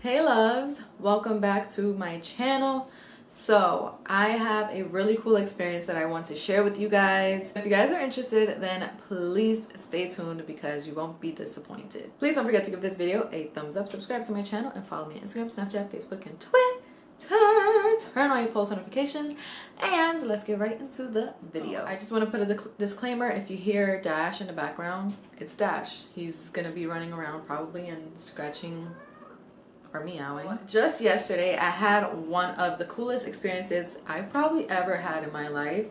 Hey loves, welcome back to my channel. So I have a really cool experience that I want to share with you guys. If you guys are interested, then please stay tuned because you won't be disappointed. Please don't forget to give this video a thumbs up, subscribe to my channel, and follow me on Instagram, Snapchat, Facebook, and Twitter. Turn on your post notifications, and let's get right into the video. I just want to put a disclaimer. If you hear Dash in the background, it's Dash. He's gonna be running around probably and scratching or meowing. Just yesterday I had one of the coolest experiences I've probably ever had in my life,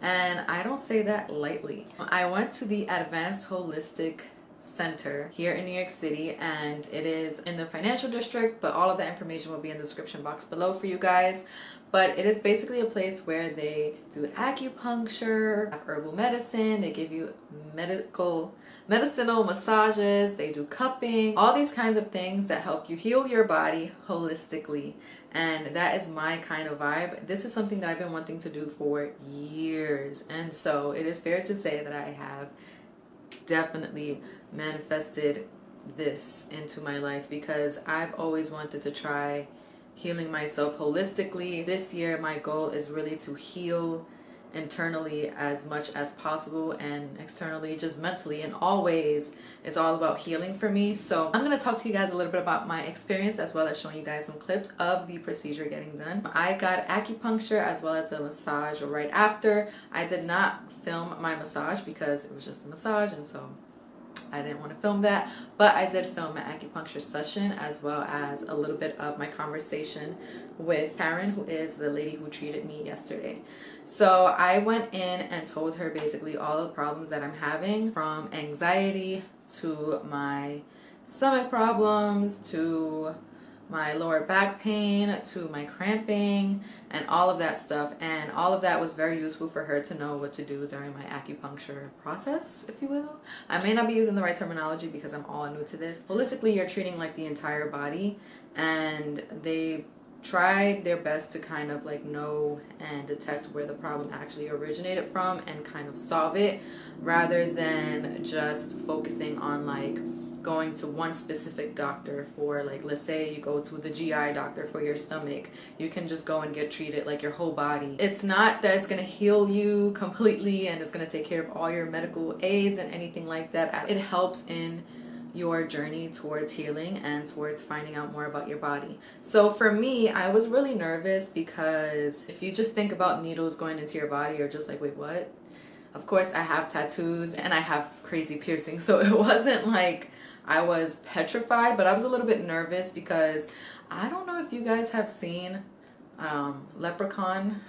and I don't say that lightly. I went to the Advanced Holistic Center here in New York City, and it is in the financial district, but all of that information will be in the description box below for you guys. But it is basically a place where they do acupuncture, herbal medicine, they give you medicinal massages, they do cupping, all these kinds of things that help you heal your body holistically. And that is my kind of vibe. This is something that I've been wanting to do for years, and so it is fair to say that I have definitely manifested this into my life because I've always wanted to try healing myself holistically. This year my goal is really to heal internally as much as possible, and externally, just mentally, in all ways. It's all about healing for me. So I'm going to talk to you guys a little bit about my experience, as well as showing you guys some clips of the procedure getting done. I got acupuncture as well as a massage right after. I did not film my massage because it was just a massage, and so I didn't want to film that, but I did film an acupuncture session as well as a little bit of my conversation with Karen, who is the lady who treated me yesterday. So I went in and told her basically all the problems that I'm having, from anxiety to my stomach problems to my lower back pain to my cramping and all of that stuff. And all of that was very useful for her to know what to do during my acupuncture process, if you will. I may not be using the right terminology because I'm all new to this. Holistically, you're treating like the entire body, and they tried their best to kind of like know and detect where the problem actually originated from and kind of solve it, rather than just focusing on like going to one specific doctor for, like, let's say you go to the GI doctor for your stomach. You can just go and get treated like your whole body. It's not that it's going to heal you completely and it's going to take care of all your medical aids and anything like that. It helps in your journey towards healing and towards finding out more about your body. So for me, I was really nervous because if you just think about needles going into your body, you're just like, wait, what? Of course, I have tattoos and I have crazy piercings, so it wasn't like I was petrified, but I was a little bit nervous because I don't know if you guys have seen Leprechaun,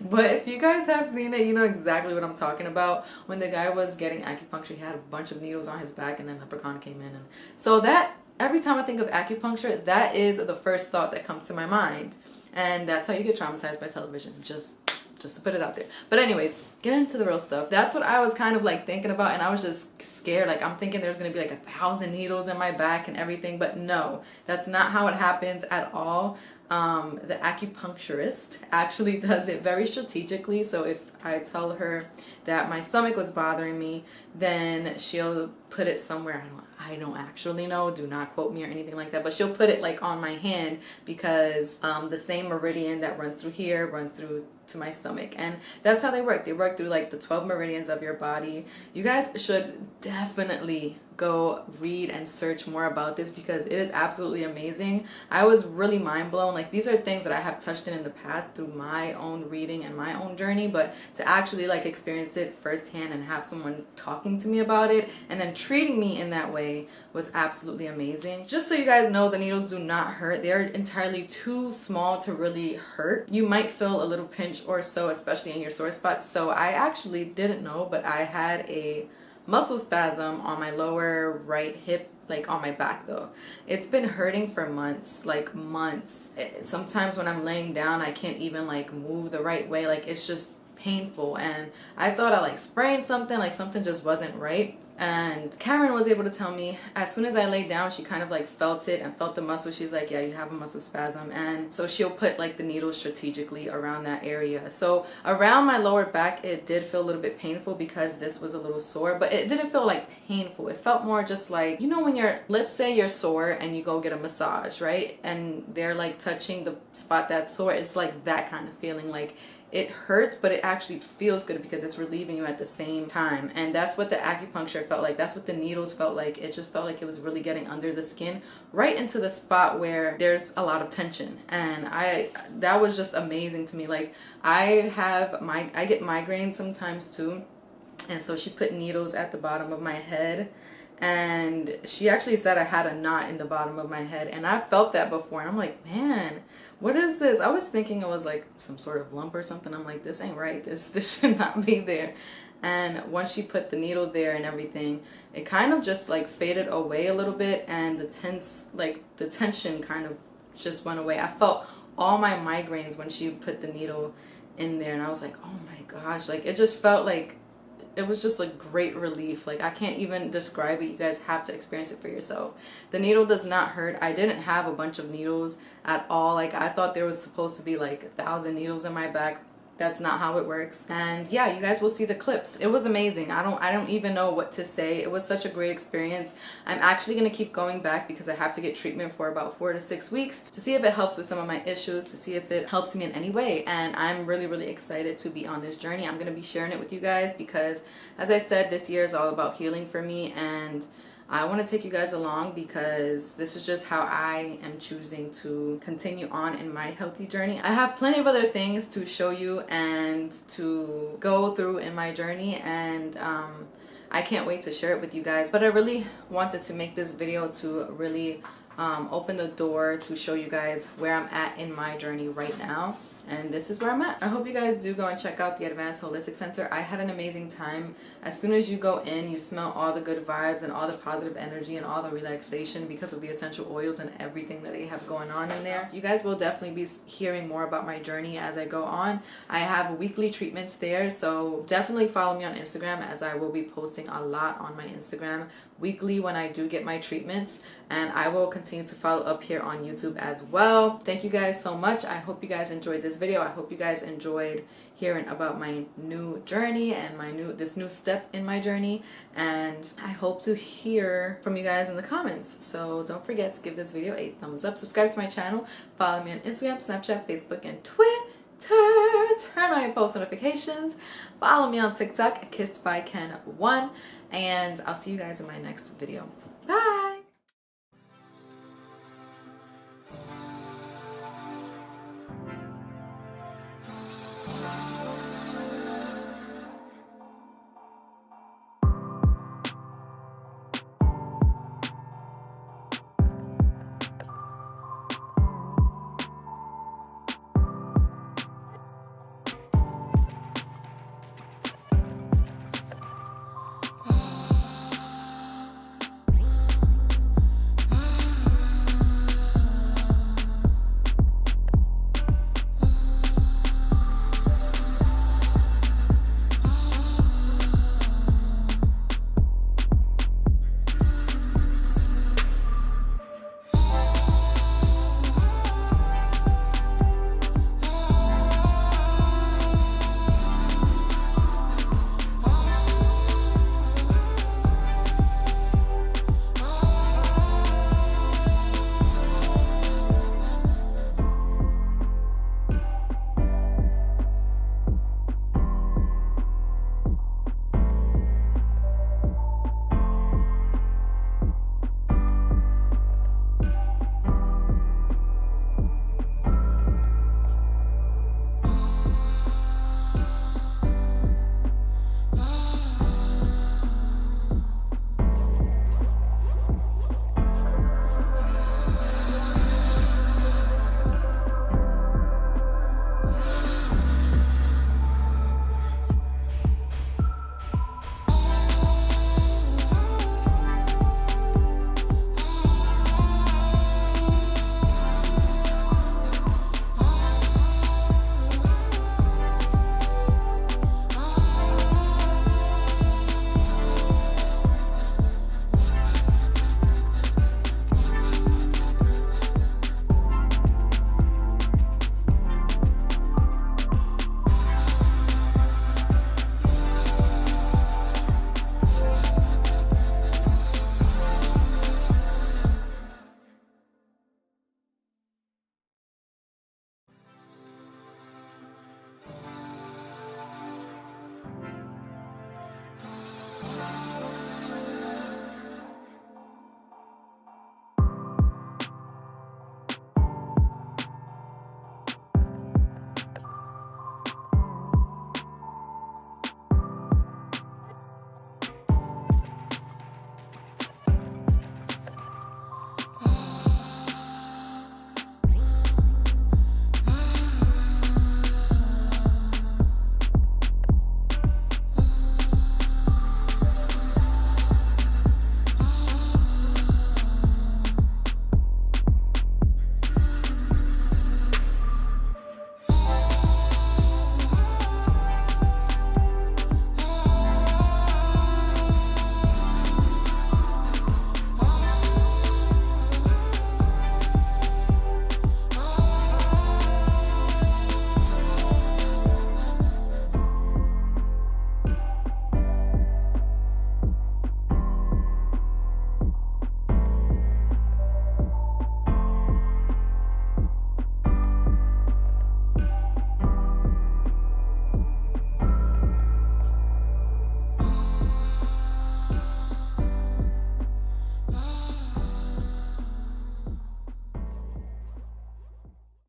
but if you guys have seen it, you know exactly what I'm talking about. When the guy was getting acupuncture, he had a bunch of needles on his back, and then Leprechaun came in. And so that, every time I think of acupuncture, that is the first thought that comes to my mind. And that's how you get traumatized by television, just to put it out there. But anyways, get into the real stuff. That's what I was kind of like thinking about, and I was just scared. Like, I'm thinking there's gonna be like 1,000 needles in my back and everything, but no, that's not how it happens at all. The acupuncturist actually does it very strategically. So if I tell her that my stomach was bothering me, then she'll put it somewhere. I don't actually know, do not quote me or anything like that, but she'll put it like on my hand because the same meridian that runs through here runs through to my stomach, and that's how they work. They work through like the 12 meridians of your body. You guys should definitely go read and search more about this because it is absolutely amazing. I was really mind blown. Like, these are things that I have touched in the past through my own reading and my own journey, but to actually like experience it firsthand and have someone talking to me about it and then treating me in that way was absolutely amazing. Just so you guys know, the needles do not hurt. They're entirely too small to really hurt. You might feel a little pinch or so, especially in your sore spots. So I actually didn't know, but I had a muscle spasm on my lower right hip, like on my back though. It's been hurting for months, like months. Sometimes when I'm laying down, I can't even like move the right way. Like, it's just painful, and I thought I like sprained something, like something just wasn't right. And Cameron was able to tell me as soon as I laid down, she kind of like felt it and felt the muscle. She's like, yeah, you have a muscle spasm. And so she'll put like the needle strategically around that area. So around my lower back, it did feel a little bit painful because this was a little sore, but it didn't feel like painful. It felt more just like, you know, when you're, let's say you're sore and you go get a massage, right? And they're like touching the spot that's sore. It's like that kind of feeling, like it hurts, but it actually feels good because it's relieving you at the same time. And that's what the acupuncture felt like. That's what the needles felt like. It just felt like it was really getting under the skin, right into the spot where there's a lot of tension. And that was just amazing to me. Like I get migraines sometimes too. And so she put needles at the bottom of my head. And she actually said I had a knot in the bottom of my head, and I felt that before, and I'm like, man, what is this? I was thinking it was like some sort of lump or something. I'm like, this ain't right. This should not be there. And once she put the needle there and everything, it kind of just like faded away a little bit, and the tension kind of just went away. I felt all my migraines when she put the needle in there, and I was like, oh my gosh, like it just felt like it was just like great relief. Like I can't even describe it. You guys have to experience it for yourself. The needle does not hurt. I didn't have a bunch of needles at all. Like I thought there was supposed to be like 1,000 needles in my back. That's not how it works. And yeah, you guys will see the clips. It was amazing. I don't even know what to say. It was such a great experience. I'm actually going to keep going back because I have to get treatment for about 4 to 6 weeks to see if it helps with some of my issues, to see if it helps me in any way. And I'm really, really excited to be on this journey. I'm going to be sharing it with you guys because, as I said, this year is all about healing for me, and I want to take you guys along because this is just how I am choosing to continue on in my healthy journey. I have plenty of other things to show you and to go through in my journey, and I can't wait to share it with you guys. But I really wanted to make this video to really open the door to show you guys where I'm at in my journey right now. And this is where I'm at. I hope you guys do go and check out the Advanced Holistic Center. I had an amazing time. As soon as you go in, you smell all the good vibes and all the positive energy and all the relaxation because of the essential oils and everything that they have going on in there. You guys will definitely be hearing more about my journey as I go on. I have weekly treatments there, so definitely follow me on Instagram, as I will be posting a lot on my Instagram weekly when I do get my treatments, and I will continue to follow up here on YouTube as well. Thank you guys so much. I hope you guys enjoyed this video. I hope you guys enjoyed hearing about my new journey and this new step in my journey, and I hope to hear from you guys in the comments. So don't forget to give this video a thumbs up, subscribe to my channel, follow me on Instagram, Snapchat, Facebook, and Twitter. Turn on your post notifications. Follow me on TikTok at KissedByKen1, and I'll see you guys in my next video. Bye!